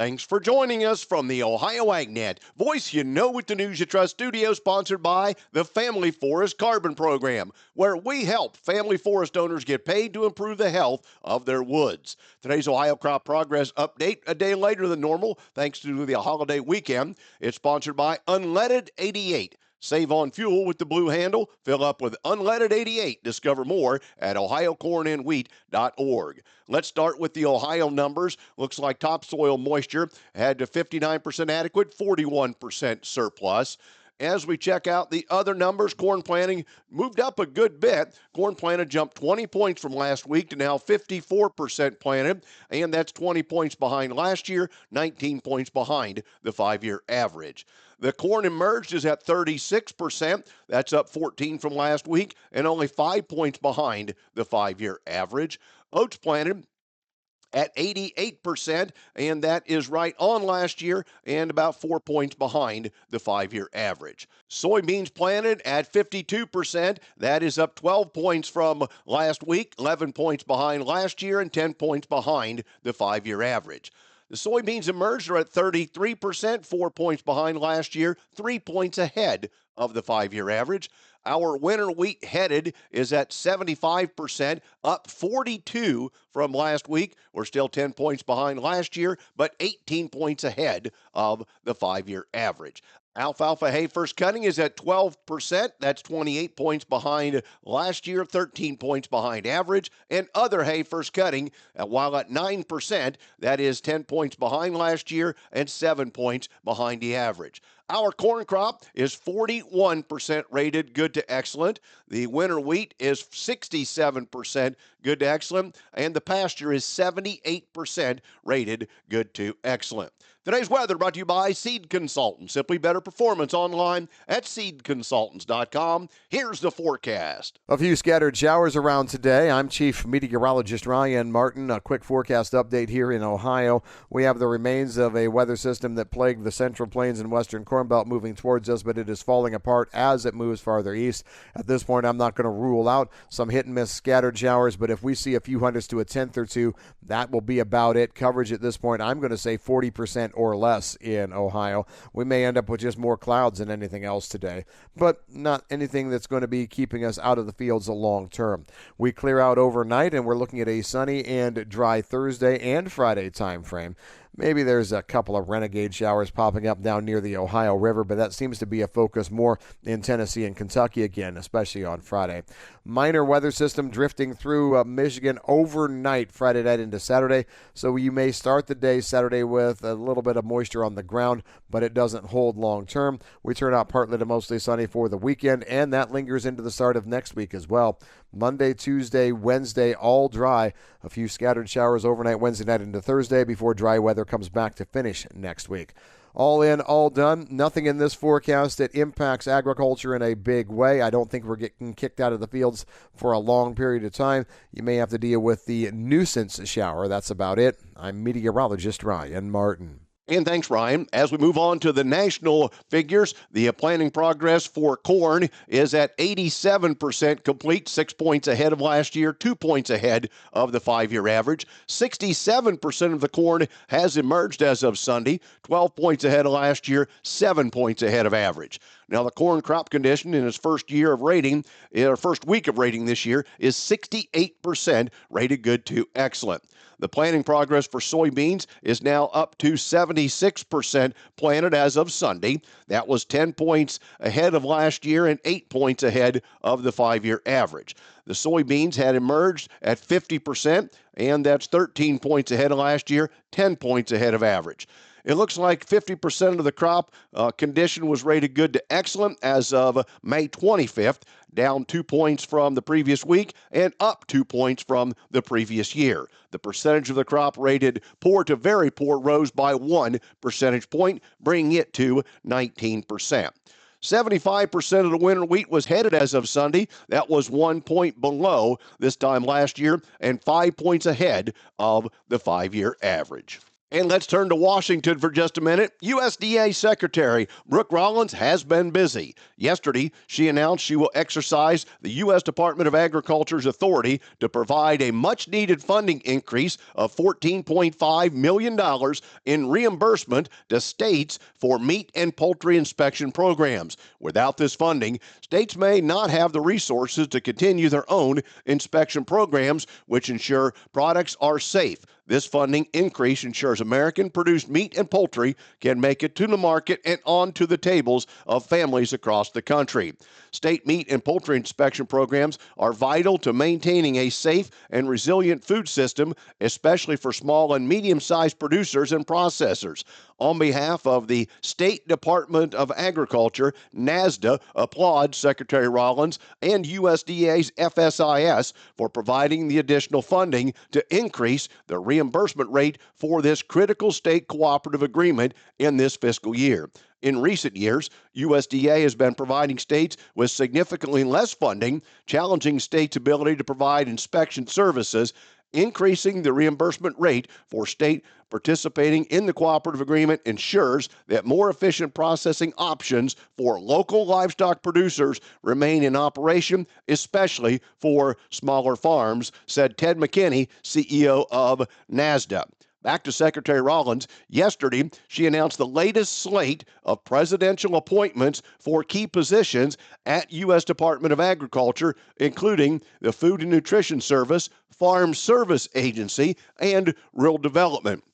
Thanks for joining us from the Ohio AgNet. Voice you know with the News You Trust studio, sponsored by the Family Forest Carbon Program, where we help family forest owners get paid to improve the health of their woods. Today's Ohio Crop Progress Update, a day later than normal, thanks to the holiday weekend. It's sponsored by Unleaded 88. Save on fuel with the blue handle. Fill up with Unleaded 88. Discover more at ohiocornandwheat.org. Let's start with the Ohio numbers. Looks like topsoil moisture had to 59% adequate, 41% surplus. As we check out the other numbers, corn planting moved up a good bit. Corn planted jumped 20 points from last week to now 54% planted, and that's 20 points behind last year, 19 points behind the 5-year average. The corn emerged is at 36%. That's up 14 from last week and only 5 points behind the 5-year average. Oats planted at 88%, and that is right on last year and about 4 points behind the 5-year average. Soybeans planted at 52%. That is up 12 points from last week, 11 points behind last year, and 10 points behind the 5-year average. The soybeans emerged are at 33%, 4 points behind last year, 3 points ahead of the 5-year average. Our winter wheat headed is at 75%, up 42 from last week. We're still 10 points behind last year, but 18 points ahead of the 5-year average. Alfalfa hay first cutting is at 12%. That's 28 points behind last year, 13 points behind average. And other hay first cutting, while at 9%, that is 10 points behind last year and 7 points behind the average. Our corn crop is 41% rated good to excellent. The winter wheat is 67% good to excellent. And the pasture is 78% rated good to excellent. Today's weather brought to you by Seed Consultants. Simply better performance online at seedconsultants.com. Here's the forecast. A few scattered showers around today. I'm Chief Meteorologist Ryan Martin. A quick forecast update here in Ohio. We have the remains of a weather system that plagued the Central Plains and Western Corn Belt moving towards us, but it is falling apart as it moves farther east. At this point, I'm not going to rule out some hit-and-miss scattered showers, but if we see a few hundredths to a tenth or two, that will be about it. Coverage at this point, I'm going to say 40% or less in Ohio. We may end up with just more clouds than anything else today, but not anything that's going to be keeping us out of the fields long term. We clear out overnight, and we're looking at a sunny and dry Thursday and Friday time frame. Maybe there's a couple of renegade showers popping up down near the Ohio River, but that seems to be a focus more in Tennessee and Kentucky again, especially on Friday. Minor weather system drifting through Michigan overnight Friday night into Saturday, so you may start the day Saturday with a little bit of moisture on the ground, but it doesn't hold long term. We turn out partly to mostly sunny for the weekend, and that lingers into the start of next week as well. Monday, Tuesday, Wednesday, all dry. A few scattered showers overnight Wednesday night into Thursday before dry weather comes back to finish next week. All in, all done. Nothing in this forecast that impacts agriculture in a big way. I don't think we're getting kicked out of the fields for a long period of time. You may have to deal with the nuisance shower. That's about it. I'm meteorologist Ryan Martin. And thanks, Ryan. As we move on to the national figures, the planting progress for corn is at 87% complete, 6 points ahead of last year, 2 points ahead of the 5-year average. 67% of the corn has emerged as of Sunday, 12 points ahead of last year, 7 points ahead of average. Now, the corn crop condition in its first week of rating this year is 68% rated good to excellent. The planting progress for soybeans is now up to 76% planted as of Sunday. That was 10 points ahead of last year and 8 points ahead of the 5-year average. The soybeans had emerged at 50%, and that's 13 points ahead of last year, 10 points ahead of average. It looks like 50% of the crop condition was rated good to excellent as of May 25th, down 2 points from the previous week and up 2 points from the previous year. The percentage of the crop rated poor to very poor rose by 1 percentage point, bringing it to 19%. 75% of the winter wheat was headed as of Sunday. That was 1 point below this time last year and 5 points ahead of the 5-year average. And let's turn to Washington for just a minute. USDA Secretary Brooke Rollins has been busy. Yesterday, she announced she will exercise the U.S. Department of Agriculture's authority to provide a much-needed funding increase of $14.5 million in reimbursement to states for meat and poultry inspection programs. Without this funding, states may not have the resources to continue their own inspection programs, which ensure products are safe. This funding increase ensures American-produced meat and poultry can make it to the market and onto the tables of families across the country. State meat and poultry inspection programs are vital to maintaining a safe and resilient food system, especially for small and medium-sized producers and processors. On behalf of the State Department of Agriculture, NASDA applauds Secretary Rollins and USDA's FSIS for providing the additional funding to increase the reimbursement rate for this critical state cooperative agreement in this fiscal year. In recent years, USDA has been providing states with significantly less funding, challenging states' ability to provide inspection services. Increasing the reimbursement rate for state participating in the cooperative agreement ensures that more efficient processing options for local livestock producers remain in operation, especially for smaller farms, said Ted McKinney, CEO of NASDA. Back to Secretary Rollins. Yesterday, she announced the latest slate of presidential appointments for key positions at U.S. Department of Agriculture, including the Food and Nutrition Service, Farm Service Agency, and Rural Development.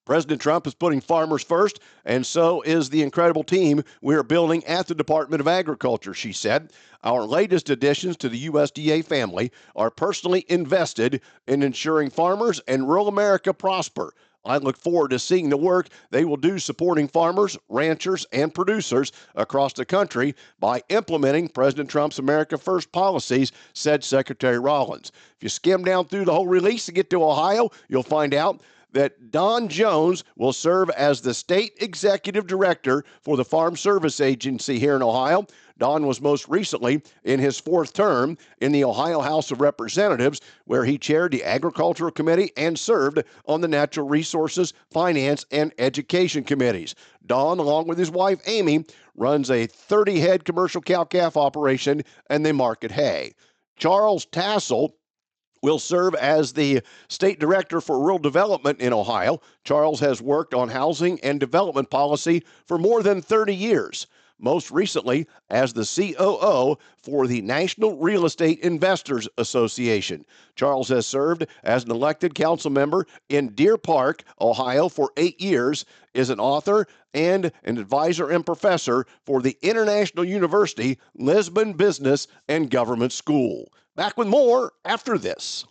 President Trump is putting farmers first, and so is the incredible team we are building at the Department of Agriculture, she said. Our latest additions to the USDA family are personally invested in ensuring farmers and rural America prosper. I look forward to seeing the work they will do supporting farmers, ranchers, and producers across the country by implementing President Trump's America First policies, said Secretary Rollins. If you skim down through the whole release and get to Ohio, you'll find out that Don Jones will serve as the state executive director for the Farm Service Agency here in Ohio. Don was most recently in his fourth term in the Ohio House of Representatives, where he chaired the Agricultural Committee and served on the Natural Resources, Finance, and Education Committees. Don, along with his wife Amy, runs a 30-head commercial cow-calf operation, and they market hay. Charles Tassel will serve as the state director for rural development in Ohio. Charles has worked on housing and development policy for more than 30 years, most recently as the COO for the National Real Estate Investors Association. Charles has served as an elected council member in Deer Park, Ohio for 8 years, is an author and an advisor and professor for the International University Lisbon Business and Government School. Back with more after this.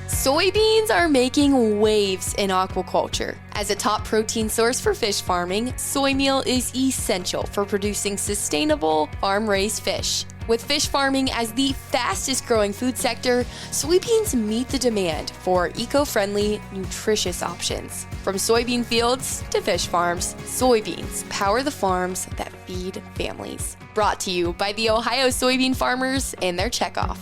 Soybeans are making waves in aquaculture. As a top protein source for fish farming, soy meal is essential for producing sustainable farm-raised fish. With fish farming as the fastest growing food sector, soybeans meet the demand for eco-friendly, nutritious options. From soybean fields to fish farms, soybeans power the farms that feed families. Brought to you by the Ohio soybean farmers and their checkoff.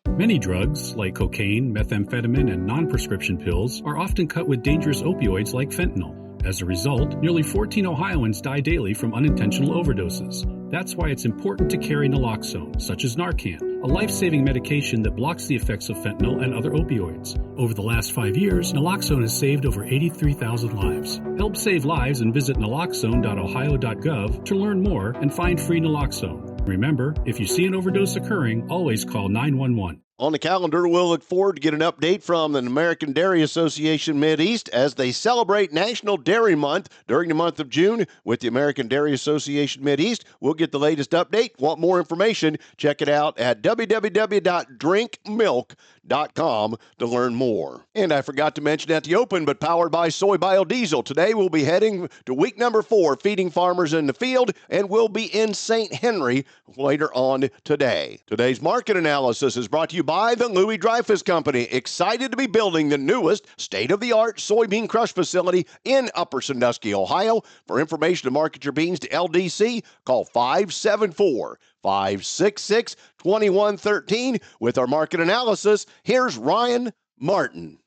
Many drugs, like cocaine, methamphetamine, and non-prescription pills, are often cut with dangerous opioids like fentanyl. As a result, nearly 14 Ohioans die daily from unintentional overdoses. That's why it's important to carry naloxone, such as Narcan, a life-saving medication that blocks the effects of fentanyl and other opioids. Over the last 5 years, naloxone has saved over 83,000 lives. Help save lives and visit naloxone.ohio.gov to learn more and find free naloxone. Remember, if you see an overdose occurring, always call 911. On the calendar, we'll look forward to get an update from the American Dairy Association Mideast as they celebrate National Dairy Month during the month of June with the American Dairy Association Mideast. We'll get the latest update. Want more information? Check it out at www.drinkmilk.com to learn more. And I forgot to mention at the open, but powered by Soy Biodiesel. Today we'll be heading to week number 4, feeding farmers in the field, and we'll be in St. Henry later on today. Today's market analysis is brought to you by the Louis Dreyfus Company. Excited to be building the newest state-of-the-art soybean crush facility in Upper Sandusky, Ohio. For information to market your beans to LDC, call 574-566-2113. With our market analysis, here's Ryan Martin.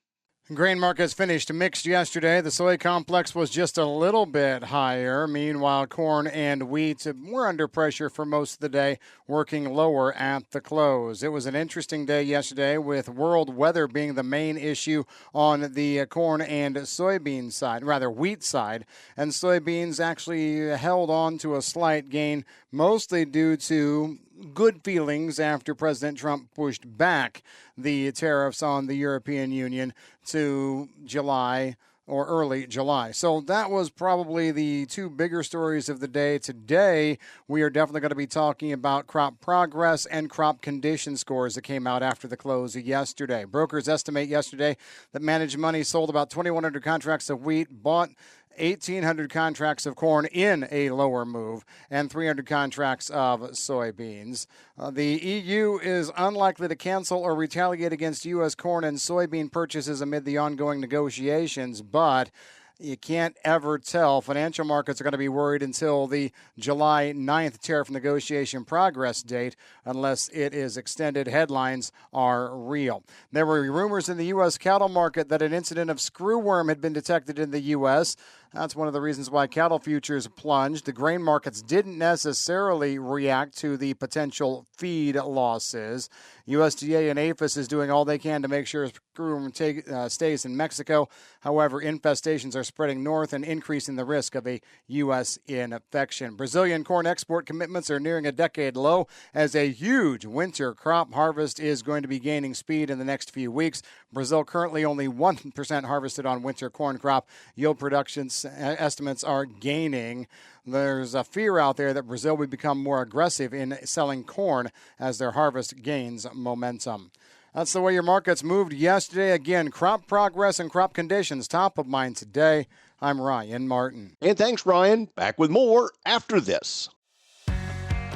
Grain markets finished mixed yesterday. The soy complex was just a little bit higher. Meanwhile, corn and wheat were under pressure for most of the day, working lower at the close. It was an interesting day yesterday, with world weather being the main issue on the corn and soybean side, rather wheat side. And soybeans actually held on to a slight gain, mostly due to good feelings after President Trump pushed back the tariffs on the European Union to July or early July. So that was probably the two bigger stories of the day. Today, we are definitely going to be talking about crop progress and crop condition scores that came out after the close yesterday. Brokers estimate yesterday that Managed Money sold about 2,100 contracts of wheat, bought 1,800 contracts of corn in a lower move, and 300 contracts of soybeans. The EU is unlikely to cancel or retaliate against U.S. corn and soybean purchases amid the ongoing negotiations, but you can't ever tell. Financial markets are going to be worried until the July 9th tariff negotiation progress date, unless it is extended. Headlines are real. There were rumors in the U.S. cattle market that an incident of screwworm had been detected in the U.S. That's one of the reasons why cattle futures plunged. The grain markets didn't necessarily react to the potential feed losses. USDA and APHIS is doing all they can to make sure screwworm stays in Mexico. However, infestations are spreading north and increasing the risk of a U.S. infection. Brazilian corn export commitments are nearing a decade low as a huge winter crop harvest is going to be gaining speed in the next few weeks. Brazil currently only 1% harvested on winter corn crop. Yield production estimates are gaining. There's a fear out there that Brazil will become more aggressive in selling corn as their harvest gains momentum. That's the way your markets moved yesterday. Again, crop progress and crop conditions top of mind today. I'm Ryan Martin. And thanks, Ryan. Back with more after this.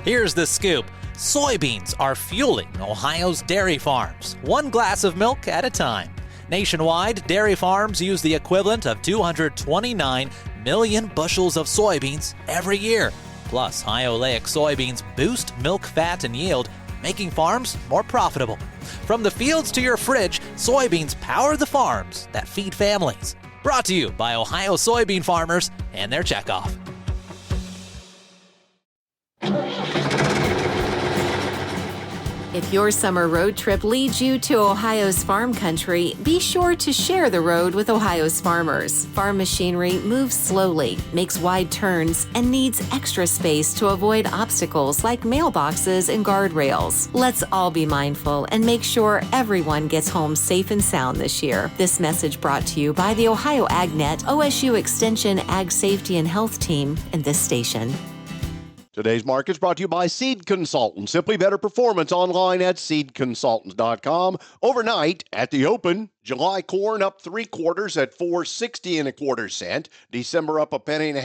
Here's the scoop. Soybeans are fueling Ohio's dairy farms, one glass of milk at a time. Nationwide, dairy farms use the equivalent of 229 million bushels of soybeans every year. Plus, high oleic soybeans boost milk fat and yield, making farms more profitable. From the fields to your fridge, soybeans power the farms that feed families. Brought to you by Ohio soybean farmers and their checkoff. If your summer road trip leads you to Ohio's farm country, be sure to share the road with Ohio's farmers. Farm machinery moves slowly, makes wide turns, and needs extra space to avoid obstacles like mailboxes and guardrails. Let's all be mindful and make sure everyone gets home safe and sound this year. This message brought to you by the Ohio AgNet, OSU Extension Ag Safety and Health Team, and this station. Today's market is brought to you by Seed Consultants. Simply better performance online at seedconsultants.com. Overnight at the open, July corn up 3/4 at $4.60 1/4 cent. December up 1.5 pennies at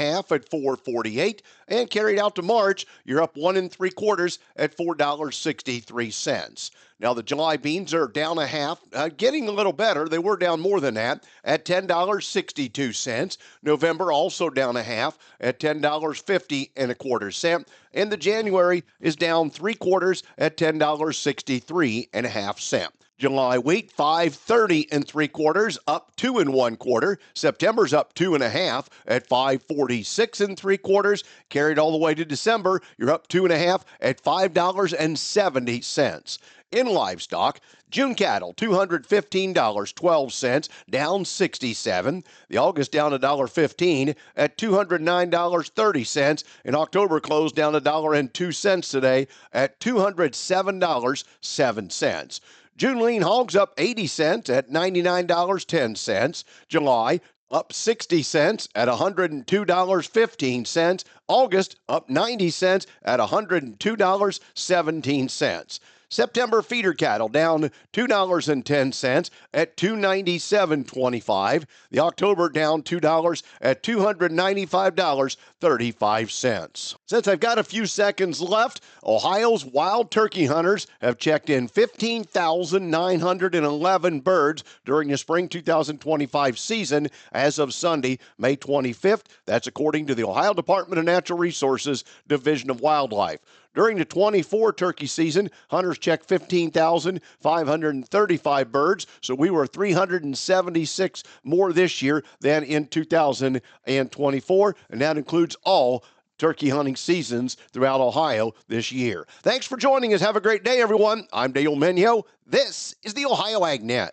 $4.48. And carried out to March, you're up 1 3/4 at $4.63. Now the July beans are down 1/2, getting a little better. They were down more than that at $10.62. November also down 1/2 at $10.50 1/4 cent. And the January is down 3/4 at $10.63 1/2 cent. July wheat, $5.30 3/4, up 2 1/4. September's up 2 1/2 at $5.46 3/4. Carried all the way to December, you're up 2 1/2 at $5.70. In livestock, June cattle, $215.12, down 67. The August down $1.15 at $209.30. And October closed down $1.02 today at $207.07. June lean hogs up 80 cents at $99.10. July up 60 cents at $102.15. August up 90 cents at $102.17. September feeder cattle down $2.10 at $297.25. The October down $2 at $295.35. Since I've got a few seconds left, Ohio's wild turkey hunters have checked in 15,911 birds during the spring 2025 season as of Sunday, May 25th. That's according to the Ohio Department of Natural Resources Division of Wildlife. During the 24 turkey season, hunters checked 15,535 birds, so we were 376 more this year than in 2024, and that includes all turkey hunting seasons throughout Ohio this year. Thanks for joining us. Have a great day, everyone. I'm Dale Menyo. This is the Ohio AgNet.